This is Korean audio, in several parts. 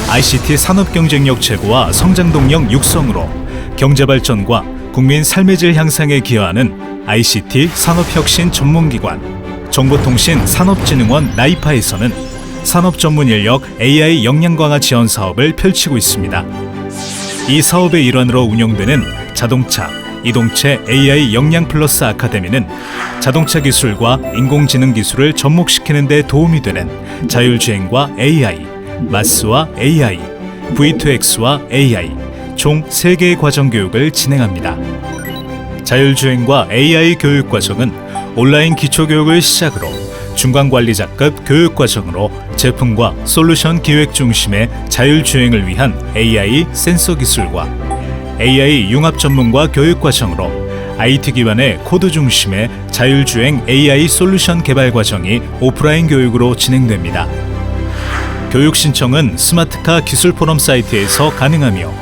ICT 산업 경쟁력 제고와 성장 동력 육성으로 경제 발전과 국민 삶의 질 향상에 기여하는 ICT 산업혁신 전문기관 정보통신산업진흥원 나이파에서는 산업 전문 인력 AI 역량 강화 지원 사업을 펼치고 있습니다. 이 사업의 일환으로 운영되는 자동차, 이동체 AI 역량 플러스 아카데미는 자동차 기술과 인공지능 기술을 접목시키는 데 도움이 되는 자율주행과 AI, 마스와 AI, V2X와 AI 총 3개의 과정 교육을 진행합니다. 자율주행과 AI 교육 과정은 온라인 기초교육을 시작으로 중간관리자급 교육 과정으로 제품과 솔루션 기획 중심의 자율주행을 위한 AI 센서 기술과 AI 융합 전문가 교육 과정으로 IT 기반의 코드 중심의 자율주행 AI 솔루션 개발 과정이 오프라인 교육으로 진행됩니다. 교육 신청은 스마트카 기술포럼 사이트에서 가능하며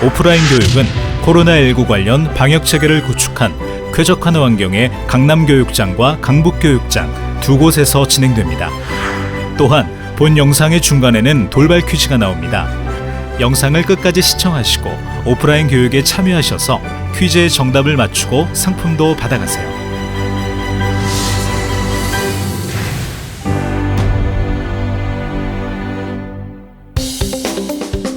오프라인 교육은 코로나19 관련 방역 체계를 구축한 쾌적한 환경의 강남교육장과 강북교육장 두 곳에서 진행됩니다. 또한 본 영상의 중간에는 돌발 퀴즈가 나옵니다. 영상을 끝까지 시청하시고 오프라인 교육에 참여하셔서 퀴즈의 정답을 맞추고 상품도 받아가세요.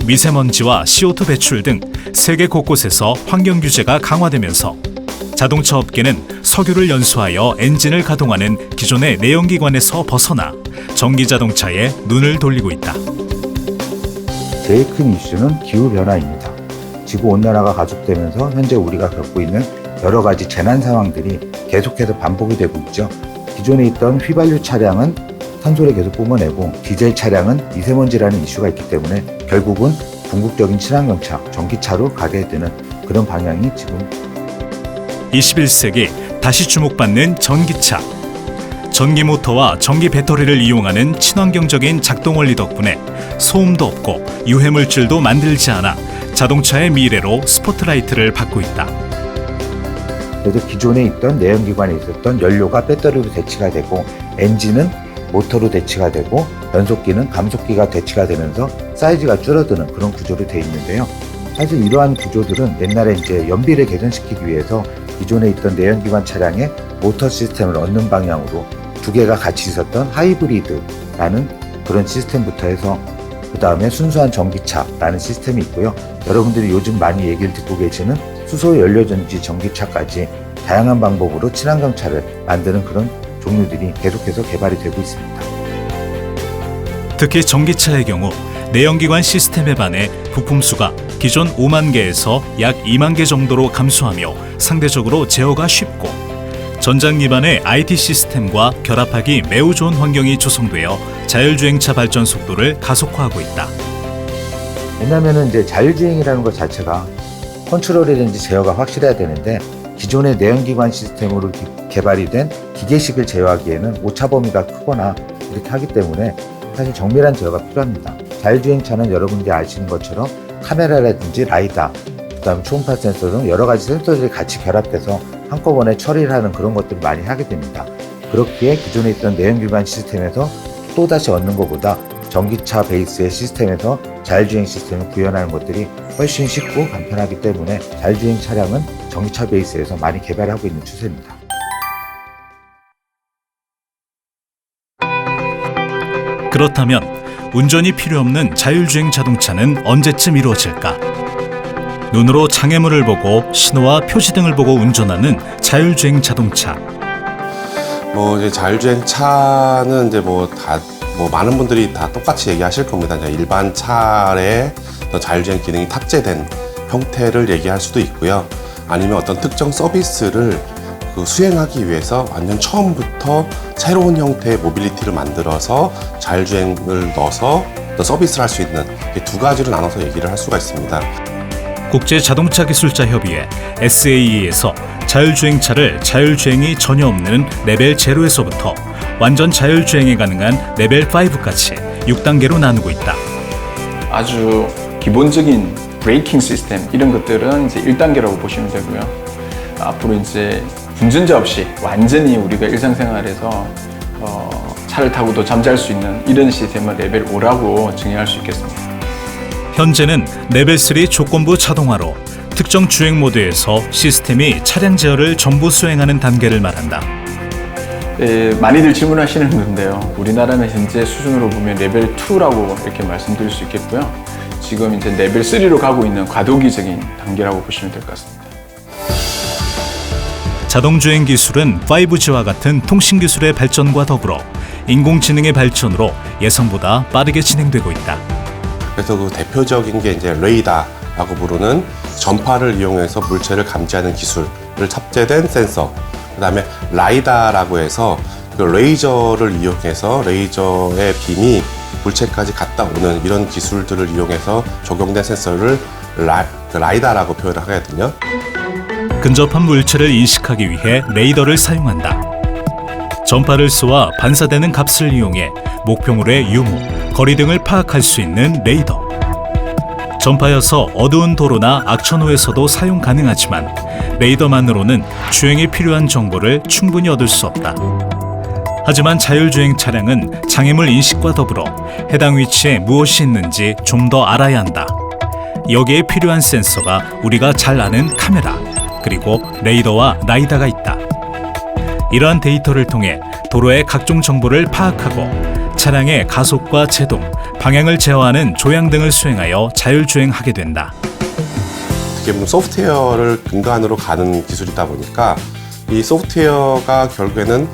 미세먼지와 CO2 배출 등 세계 곳곳에서 환경 규제가 강화되면서 자동차 업계는 석유를 연소하여 엔진을 가동하는 기존의 내연기관에서 벗어나 전기 자동차에 눈을 돌리고 있다. 제일 큰 이슈는 기후변화입니다. 지구온난화가 가속되면서 현재 우리가 겪고 있는 여러 가지 재난 상황들이 계속해서 반복이 되고 있죠. 기존에 있던 휘발유 차량은 탄소를 계속 뿜어내고 디젤 차량은 미세먼지라는 이슈가 있기 때문에 결국은 궁극적인 친환경차, 전기차로 가게 되는 그런 방향이 지금 21세기 다시 주목받는 전기차. 전기 모터와 전기 배터리를 이용하는 친환경적인 작동 원리 덕분에 소음도 없고 유해물질도 만들지 않아 자동차의 미래로 스포트라이트를 받고 있다. 그래서 기존에 있던 내연기관에 있었던 연료가 배터리로 대치가 되고 엔진은 모터로 대치가 되고 연속기는 감속기가 대치가 되면서 사이즈가 줄어드는 그런 구조로 되어 있는데요. 사실 이러한 구조들은 옛날에 이제 연비를 개선시키기 위해서 기존에 있던 내연기관 차량의 모터 시스템을 얻는 방향으로 두 개가 같이 있었던 하이브리드라는 그런 시스템부터 해서 그 다음에 순수한 전기차라는 시스템이 있고요. 여러분들이 요즘 많이 얘기를 듣고 계시는 수소 연료전지 전기차까지 다양한 방법으로 친환경차를 만드는 그런 종류들이 계속해서 개발이 되고 있습니다. 특히 전기차의 경우 내연기관 시스템에 반해 부품수가 기존 5만 개에서 약 2만 개 정도로 감소하며 상대적으로 제어가 쉽고 전장 기반의 IT 시스템과 결합하기 매우 좋은 환경이 조성되어 자율주행차 발전 속도를 가속화하고 있다. 왜냐하면 이제 자율주행이라는 것 자체가 컨트롤이든지 제어가 확실해야 되는데 기존의 내연기관 시스템으로 개발이 된 기계식을 제어하기에는 오차 범위가 크거나 이렇게 하기 때문에 사실 정밀한 제어가 필요합니다. 자율주행차는 여러분들이 아시는 것처럼 카메라라든지 라이다, 그다음 초음파 센서 등 여러 가지 센서들이 같이 결합돼서 한꺼번에 처리를 하는 그런 것들을 많이 하게 됩니다. 그렇기에 기존에 있던 내연기관 시스템에서 또다시 얻는 것보다 전기차 베이스의 시스템에서 자율주행 시스템을 구현하는 것들이 훨씬 쉽고 간편하기 때문에 자율주행 차량은 전기차 베이스에서 많이 개발하고 있는 추세입니다. 그렇다면 운전이 필요 없는 자율주행 자동차는 언제쯤 이루어질까? 눈으로 장애물을 보고 신호와 표시 등을 보고 운전하는 자율주행 자동차. 이제 자율주행 차는 이제 많은 분들이 다 똑같이 얘기하실 겁니다. 이제 일반 차에 자율주행 기능이 탑재된 형태를 얘기할 수도 있고요. 아니면 어떤 특정 서비스를 수행하기 위해서 완전 처음부터 새로운 형태의 모빌리티를 만들어서 자율주행을 넣어서 서비스를 할 수 있는 두 가지로 나눠서 얘기를 할 수가 있습니다. 국제자동차기술자협의회 SAE에서 자율주행차를 자율주행이 전혀 없는 레벨 0에서부터 완전 자율주행에 가능한 레벨 5까지 6단계로 나누고 있다. 아주 기본적인 브레이킹 시스템 이런 것들은 이제 1단계라고 보시면 되고요. 앞으로 이제 운전자 없이 완전히 우리가 일상생활에서 차를 타고도 잠잘 수 있는 이런 시스템을 레벨 5라고 정의할 수 있겠습니다. 현재는 레벨 3 조건부 자동화로 특정 주행 모드에서 시스템이 차량 제어를 전부 수행하는 단계를 말한다. 많이들 질문하시는 건데요. 우리나라는 현재 수준으로 보면 레벨 2라고 이렇게 말씀드릴 수 있겠고요. 지금 이제 레벨 3로 가고 있는 과도기적인 단계라고 보시면 될 것 같습니다. 자동주행 기술은 5G와 같은 통신 기술의 발전과 더불어 인공지능의 발전으로 예상보다 빠르게 진행되고 있다. 그래서 그 대표적인 게 이제 레이더라고 부르는 전파를 이용해서 물체를 감지하는 기술을 탑재된 센서. 그다음에 라이다라고 해서 그 레이저를 이용해서 레이저의 빔이 물체까지 갔다 오는 이런 기술들을 이용해서 적용된 센서를 라이다라고 표현을 하거든요. 근접한 물체를 인식하기 위해 레이더를 사용한다. 전파를 쏘아 반사되는 값을 이용해 목표물의 유무, 거리 등을 파악할 수 있는 레이더. 전파여서 어두운 도로나 악천후에서도 사용 가능하지만 레이더만으로는 주행에 필요한 정보를 충분히 얻을 수 없다. 하지만 자율주행 차량은 장애물 인식과 더불어 해당 위치에 무엇이 있는지 좀 더 알아야 한다. 여기에 필요한 센서가 우리가 잘 아는 카메라, 그리고 레이더와 라이다가 있다. 이러한 데이터를 통해 도로의 각종 정보를 파악하고 차량의 가속과 제동, 방향을 제어하는 조향 등을 수행하여 자율주행하게 된다. 어떻게 보면 소프트웨어를 근간으로 가는 기술이다 보니까 이 소프트웨어가 결국에는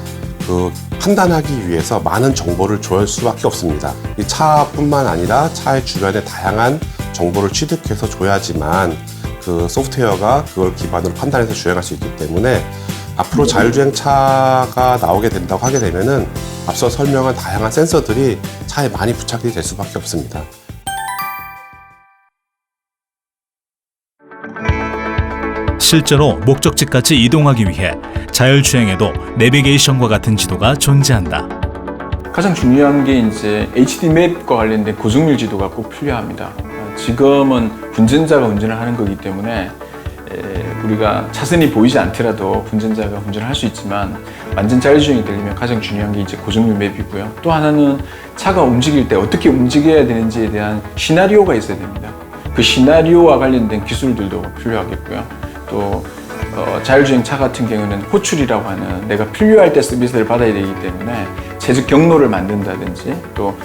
그 판단하기 위해서 많은 정보를 줘야 할 수밖에 없습니다. 이 차뿐만 아니라 차의 주변에 다양한 정보를 취득해서 줘야지만 그 소프트웨어가 그걸 기반으로 판단해서 주행할 수 있기 때문에 앞으로 자율주행 차가 나오게 된다고 하게 되면은 앞서 설명한 다양한 센서들이 차에 많이 부착이 될 수밖에 없습니다. 실제로 목적지까지 이동하기 위해 자율주행에도 내비게이션과 같은 지도가 존재한다. 가장 중요한 게 이제 HD 맵과 관련된 고정밀 지도가 꼭 필요합니다. 지금은 운전자가 운전을 하는 거기 때문에 우리가 차선이 보이지 않더라도 운전자가 운전을 할 수 있지만 완전 자율주행이 되려면 가장 중요한 게 이제 고정밀 맵이고요. 또 하나는 차가 움직일 때 어떻게 움직여야 되는지에 대한 시나리오가 있어야 됩니다. 그 시나리오와 관련된 기술들도 필요하겠고요. 또 자율주행 차 같은 경우는 호출이라고 하는 내가 필요할 때 서비스를 받아야 되기 때문에 최적 경로를 만든다든지 또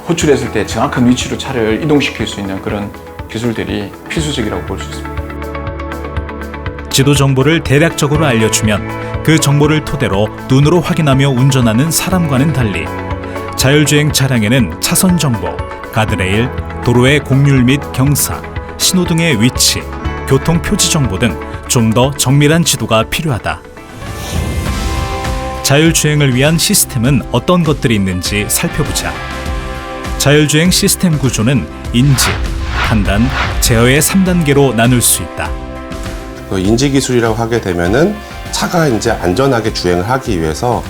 호출했을 때 정확한 위치로 차를 이동시킬 수 있는 그런 기술들이 필수적이라고 볼 수 있습니다. 지도 정보를 대략적으로 알려주면 그 정보를 토대로 눈으로 확인하며 운전하는 사람과는 달리 자율주행 차량에는 차선 정보, 가드레일, 도로의 곡률 및 경사, 신호등의 위치, 교통 표지 정보 등 좀 더 정밀한 지도가 필요하다. 자율주행을 위한 시스템은 어떤 것들이 있는지 살펴보자. 자율주행 시스템 구조는 인지, 판단, 제어의 3단계로 나눌 수 있다. 그 인지 기술이라고 하게 되면은 차가 이제 안전하게 주행을 하기 위해서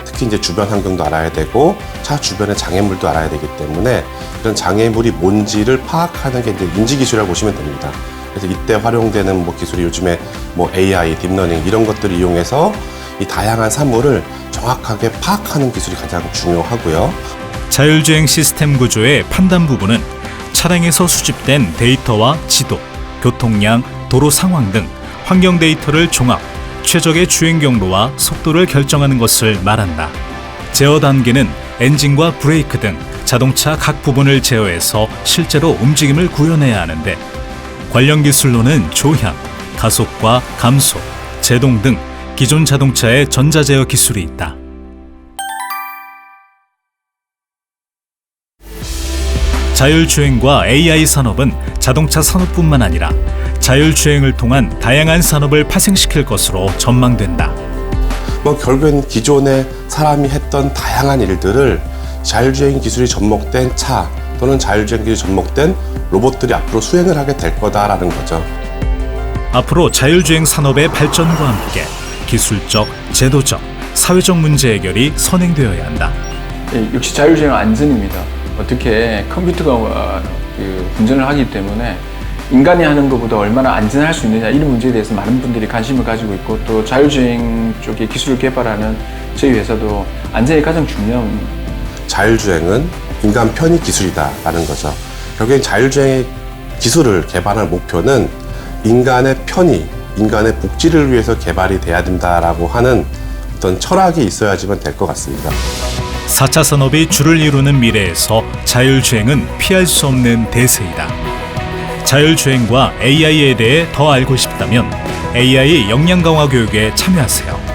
특히 이제 주변 환경도 알아야 되고 차 주변의 장애물도 알아야 되기 때문에 그런 장애물이 뭔지를 파악하는 게 이제 인지 기술이라고 보시면 됩니다. 그래서 이때 활용되는 뭐 기술이 요즘에 뭐 AI, 딥러닝 이런 것들을 이용해서 이 다양한 사물을 정확하게 파악하는 기술이 가장 중요하고요. 자율주행 시스템 구조의 판단 부분은 차량에서 수집된 데이터와 지도, 교통량, 도로 상황 등 환경 데이터를 종합, 최적의 주행 경로와 속도를 결정하는 것을 말한다. 제어 단계는 엔진과 브레이크 등 자동차 각 부분을 제어해서 실제로 움직임을 구현해야 하는데 관련 기술로는 조향, 가속과 감속, 제동 등 기존 자동차의 전자제어 기술이 있다. 자율주행과 AI 산업은 자동차 산업뿐만 아니라 자율주행을 통한 다양한 산업을 파생시킬 것으로 전망된다. 뭐 결국엔 기존에 사람이 했던 다양한 일들을 자율주행 기술이 접목된 차 또는 자율주행 기술이 접목된 로봇들이 앞으로 수행을 하게 될 거다라는 거죠. 앞으로 자율주행 산업의 발전과 함께 기술적, 제도적, 사회적 문제 해결이 선행되어야 한다. 역시 자율주행은 안전입니다. 어떻게 컴퓨터가 운전을 하기 때문에 인간이 하는 것보다 얼마나 안전할 수 있느냐 이런 문제에 대해서 많은 분들이 관심을 가지고 있고 또 자율주행 쪽에 기술을 개발하는 저희 회사도 안전이 가장 중요한 자율주행은 인간 편의 기술이다라는 거죠. 결국엔 자율주행의 기술을 개발할 목표는 인간의 편의, 인간의 복지를 위해서 개발이 돼야 된다라고 하는 어떤 철학이 있어야지만 될 것 같습니다. 4차 산업이 주를 이루는 미래에서 자율주행은 피할 수 없는 대세이다. 자율주행과 AI에 대해 더 알고 싶다면 AI 역량 강화 교육에 참여하세요.